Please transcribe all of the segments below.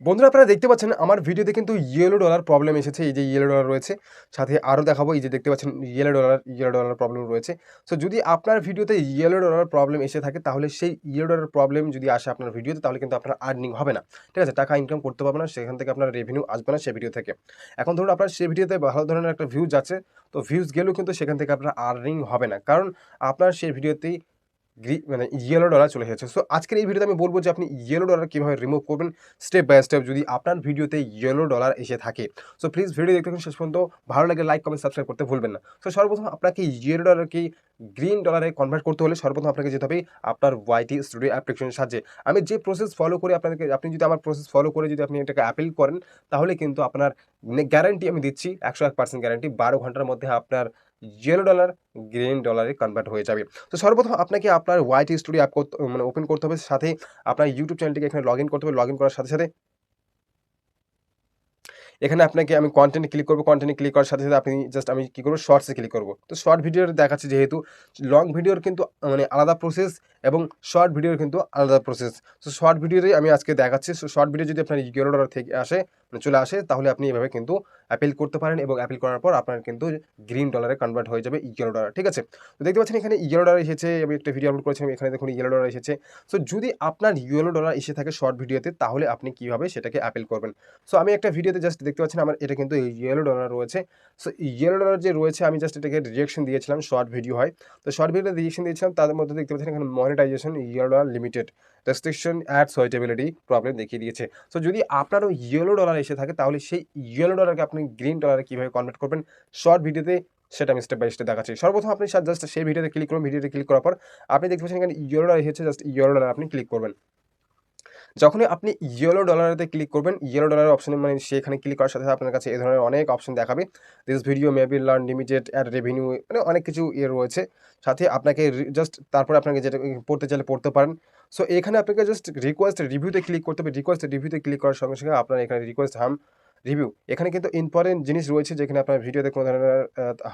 বন্ধুরা আপনারা দেখতে পাচ্ছেন আমার ভিডিওতে কিন্তু ইয়েলো ডলার প্রবলেম এসেছে। এই যে ইয়েলো ডলার রয়েছে, সাথে আরও দেখাবো এই যে দেখতে পাচ্ছেন ইয়েলো ডলার প্রবলেম রয়েছে। সো যদি আপনার ভিডিওতে ইয়েলো ডলার প্রবলেম এসে থাকে তাহলে সেই ইয়েলো ডলার প্রবলেম যদি আসে আপনার ভিডিওতে তাহলে কিন্তু আপনার আর্নিং হবে না। ঠিক আছে? টাকা ইনকাম করতে পারবেন না, সেখান থেকে আপনার রেভিনিউ আসবে না সেই ভিডিও থেকে। এখন ধরুন আপনার সেই ভিডিওতে ভালো ধরনের একটা ভিউজ আছে, তো ভিউজ গেলেও কিন্তু সেখান থেকে আপনার আর্নিং হবে না। কারণ আপনার সেই ভিডিওতেই মানে ইয়েলো ডলার চলে এসেছে। সো আজকের এই ভিডিওতে আমি বলব যে আপনি ইয়েলো ডলার কিভাবে রিমুভ করবেন স্টেপ বাই স্টেপ যদি আপনার ভিডিওতে ইয়েলো ডলার এসে থাকে। সো প্লিজ ভিডিও দেখতে থাকুন শেষ পর্যন্ত। ভালো লাগলে লাইক, কমেন্ট, সাবস্ক্রাইব করতে ভুলবেন না। সো সর্বপ্রথম আপনাকে ইয়েলো ডলারকে গ্রিন ডলারে কনভার্ট করতে হলে সর্বপ্রথম আপনাকে যেতে হবে আপনার ওয়াইটি স্টুডিও অ্যাপ্লিকেশনের সাহায্যে। আমি যে প্রসেস ফলো করে আপনি যদি আমার প্রসেস ফলো করে যদি আপনি এটাকে অ্যাপেল করেন তাহলে কিন্তু আপনার গ্যারান্টি আমি দিচ্ছি 101% গ্যারান্টি 12 ঘন্টার মধ্যে আপনার ইয়েলো ডলার গ্রিন ডলারে কনভার্ট হয়ে যাবে। তো সর্বপ্রথম আপনাকে আপনার ওয়াইটি স্টুডিও অ্যাপ মানে ওপেন করতে হবে, সাথে আপনার ইউটিউব চ্যানেলটিকে এখানে লগ ইন করতে হবে। লগ ইন করার সাথে সাথে এখানে আপনাকে আমি কনটেন্টে ক্লিক করব। কনটেন্টে ক্লিক করার সাথে সাথে আপনি জাস্ট আমি কি করব, শর্টসে ক্লিক করব। তো শর্ট ভিডিওর দেখাচ্ছে, যেহেতু লং ভিডিওর কিন্তু মানে আলাদা প্রসেস এবং শর্ট ভিডিওর কিন্তু আলাদা প্রসেস। সো শর্ট ভিডিওতেই আমি আজকে দেখাচ্ছি। সো শর্ট ভিডিও যদি আপনার ইয়েলো ডলার থেকে আসে, মানে চলে আসে, তাহলে আপনি এভাবে কিন্তু অ্যাপেল করতে পারেন এবং অ্যাপেল করার পর আপনার কিন্তু গ্রিন ডলারে কনভার্ট হয়ে যাবে ইয়েলো ডলার। ঠিক আছে? তো দেখতে পাচ্ছেন এখানে ইয়েলো ডলার এসেছে। আমি একটা ভিডিও আপলোড করেছিলাম, এখানে দেখুন ইয়েলো ডলার এসেছে। সো যদি আপনার ইয়েলো ডলার এসে থাকে শর্ট ভিডিওতে তাহলে আপনি কিভাবে সেটাকে অ্যাপেল করবেন। সো আমি একটা ভিডিওতে জাস্ট দেখতে পাচ্ছেন আমার এটা কিন্তু ইয়েলো ডলার রয়েছে। সো ইয়েলো ডলার যে রয়েছে আমি জাস্ট এটাকে রিঅ্যাকশন দিয়েছিলাম, শর্ট ভিডিও হয়। তো শর্ট ভিডিওতে রিঅ্যাকশন দিয়েছিলাম, তাদের মধ্যে দেখতে পাচ্ছেন এখানে monetization yellow dollar limited restriction ad suitability problem দেখিয়ে দিয়েছে। সো যদি আপনারও ইয়েলো ডলার এসে থাকে তাহলে সেই ইয়েলো ডলারকে আপনি গ্রিন ডলারে কিভাবে কনভার্ট করবেন শর্ট ভিডিওতে সেটা আমি স্টেপ বাই স্টেপ দেখাচ্ছি। সর্বপ্রথম আপনি জাস্ট সেই ভিডিওতে ক্লিক করুন। ভিডিওতে ক্লিক করার পর আপনি দেখতে পাচ্ছেন এখানে ইয়েলো ডলার এসেছে, জাস্ট ইয়েলো ডলার আপনি ক্লিক করবেন। যখনই আপনি ইয়েলো ডলারেতে ক্লিক করবেন, ইয়েলো ডলারের অপশনে মানে সেখানে ক্লিক করার সাথে সাথে আপনার কাছে এই ধরনের অনেক অপশন দেখাবে। This video may be learn limited add revenue, মানে অনেক কিছু রয়েছে। সাথে আপনাকে জাস্ট তারপরে আপনাকে যেটা পড়তে চাইলে পড়তে পারেন। সো এখানে আপনাকে জাস্ট রিকোয়েস্ট রিভিউতে ক্লিক করতে হবে। রিকোয়েস্ট রিভিউতে ক্লিক করার সঙ্গে সঙ্গে আপনার এখানে রিকোয়েস্ট রিভিউ, এখানে কিন্তু ইম্পর্টেন্ট জিনিস রয়েছে যেখানে আপনার ভিডিওতে কোনো ধরনের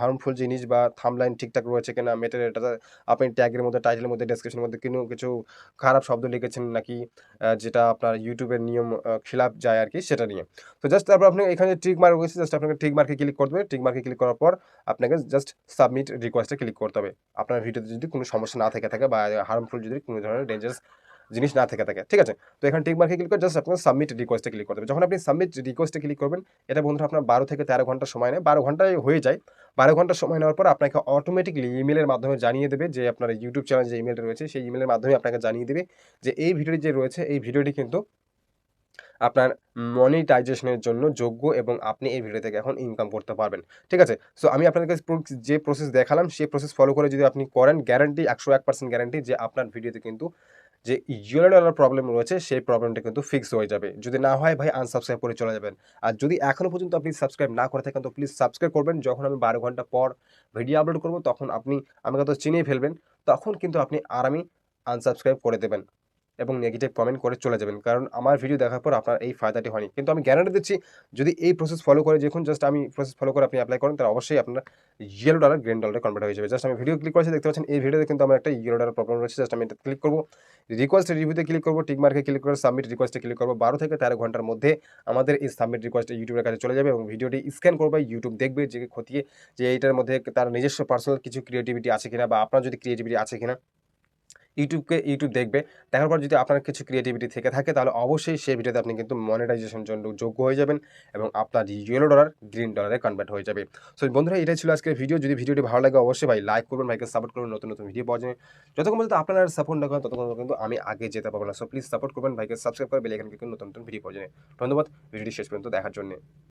হার্মফুল জিনিস বা থাম্বলাইন ঠিকঠাক রয়েছে কিনা, মেটাডাটা আপনি ট্যাগের মধ্যে, টাইটেলের মধ্যে, ডেসক্রিপশনের মধ্যে কোনো কিছু খারাপ শব্দ লিখেছেন নাকি, যেটা আপনার ইউটিউবের নিয়ম খিলাফ যায় আরকি, সেটা নিয়ে। তো জাস্ট তারপর আপনি এখানে টিক মার্ক রয়েছে, জাস্ট আপনাকে টিক মার্কে ক্লিক করতে হবে। টিক মার্কে ক্লিক করার পর আপনাকে জাস্ট সাবমিট রিকোয়েস্টে ক্লিক করতে হবে। আপনার ভিডিওতে যদি কোনো সমস্যা না থেকে থাকে বা হার্মফুল যদি কোনো ধরনের ডেঞ্জারাস জিনিস না থেকে থাকে। ঠিক আছে? তো এখানে টিক মার্কে ক্লিক করে জাস্ট আপনাকে সাবমিট রিকোয়েস্টে ক্লিক করতে হবে। যখন আপনি সাবমিট রিকোয়েস্টে ক্লিক করবেন, এটা বন্ধুরা আপনার 12 থেকে 13 ঘন্টা সময় নেয়। 12 ঘন্টায় হয়ে যায়। 12 ঘন্টা সময় নেওয়ার পর আপনাকে অটোমেটিক্যালি ইমেইলের মাধ্যমে জানিয়ে দেবে যে আপনার ইউটিউব চ্যানেলে যে ইমেইলটা রয়েছে সেই ইমেইলের মাধ্যমে আপনাকে জানিয়ে দেবে যে এই ভিডিওটি যে রয়েছে এই ভিডিওটি কিন্তু আপনার মনিটাইজেশনের জন্য যোগ্য এবং আপনি এই ভিডিও থেকে এখন ইনকাম করতে পারবেন। ঠিক আছে? সো আমি আপনাদেরকে যে প্রসেস দেখালাম সেই প্রসেস ফলো করে যদি আপনি করেন, গ্যারান্টি 101% গ্যারান্টি যে আপনার ভিডিওতে কিন্তু যে ইয়েলো ডলার প্রবলেম রয়েছে সেই প্রবলেমটা কিন্তু ফিক্স হয়ে যাবে। যদি না হয় ভাই আনসাবস্ক্রাইব করে চলে যাবেন। আর যদি এখনো পর্যন্ত আপনি সাবস্ক্রাইব না করে থাকেন তো প্লিজ সাবস্ক্রাইব করবেন। যখন আমি 12 ঘন্টা পর ভিডিও আপলোড করব তখন আপনি আমাকে তো চিনেই ফেলবেন। তখন কিন্তু আপনি আরামই আনসাবস্ক্রাইব করে দেবেন এবং নেগেটিভ কমেন্ট করে চলে যাবেন। কারণ আমার ভিডিও দেখার পর আপনার এই ফায়দাটি হয়নি। কিন্তু আমি গ্যারান্টি দিচ্ছি যদি এই প্রসেস ফলো করে দেখুন, জাস্ট আমি প্রসেস ফলো করে আপনি এপ্লাই করেন তাহলে অবশ্যই আপনার ইয়েলো ডলার গ্রিন ডলারে কনভার্ট হয়ে যাবে। জাস্ট আমি ভিডিও ক্লিক করেছি, দেখতে পাচ্ছেন এই ভিডিওতে কিন্তু আমার একটা ইয়েলো ডলার প্রবলেম রয়েছে। জাস্ট আমি এটা ক্লিক করব। রিকোয়েস্ট রিভিউতে ক্লিক করব, টিক মার্কে ক্লিক করে সাবমিট রিকোয়েস্টে ক্লিক করব। 12 থেকে 13 ঘন্টার মধ্যে আমাদের এই সাবমিট রিকোয়েস্ট ইউটিউবের কাছে চলে যাবে এবং ভিডিওটি স্ক্যান করবে। ইউটিউব দেখবে যে খতিয়ে যে এইটার মধ্যে তার নিজস্ব পার্সোনাল কিছু ক্রিয়েটিভিটি আছে কিনা বা আপনার যদি ক্রিয়েটিভিটি আছে কিনা। ইউটিউব দেখবে। দেখার পর যদি আপনার কিছু ক্রিয়েটিভিটি থেকে থাকে তাহলে অবশ্যই সেই ভিডিওতে আপনি কিন্তু মনিটাইজেশন জন্য যোগ্য হয়ে যাবেন এবং আপনার ইয়েলো ডলার গ্রিন ডলারে কনভার্ট হয়ে যাবে। সো বন্ধুরা এটাই ছিল আজকের ভিডিও। যদি ভিডিওটি ভালো লাগে অবশ্যই ভাই লাইক করবেন, ভাইকে সাপোর্ট করবেন নতুন, নতুন ভিডিও পাওয়ার জন্য। যতক্ষণ পর্যন্ত আপনারা সাপোর্ট না করেন ততক্ষণ পর্যন্ত কিন্তু আমি আগে যেতে পারবো না। সো প্লিজ সাপোর্ট করবেন, ভাইকে সাবস্ক্রাইব করে বেল আইকন ক্লিক করুন নতুন, নতুন ভিডিও পাওয়ার জন্য। ধন্যবাদ ভিডিওটি শেষ পর্যন্ত দেখার জন্য।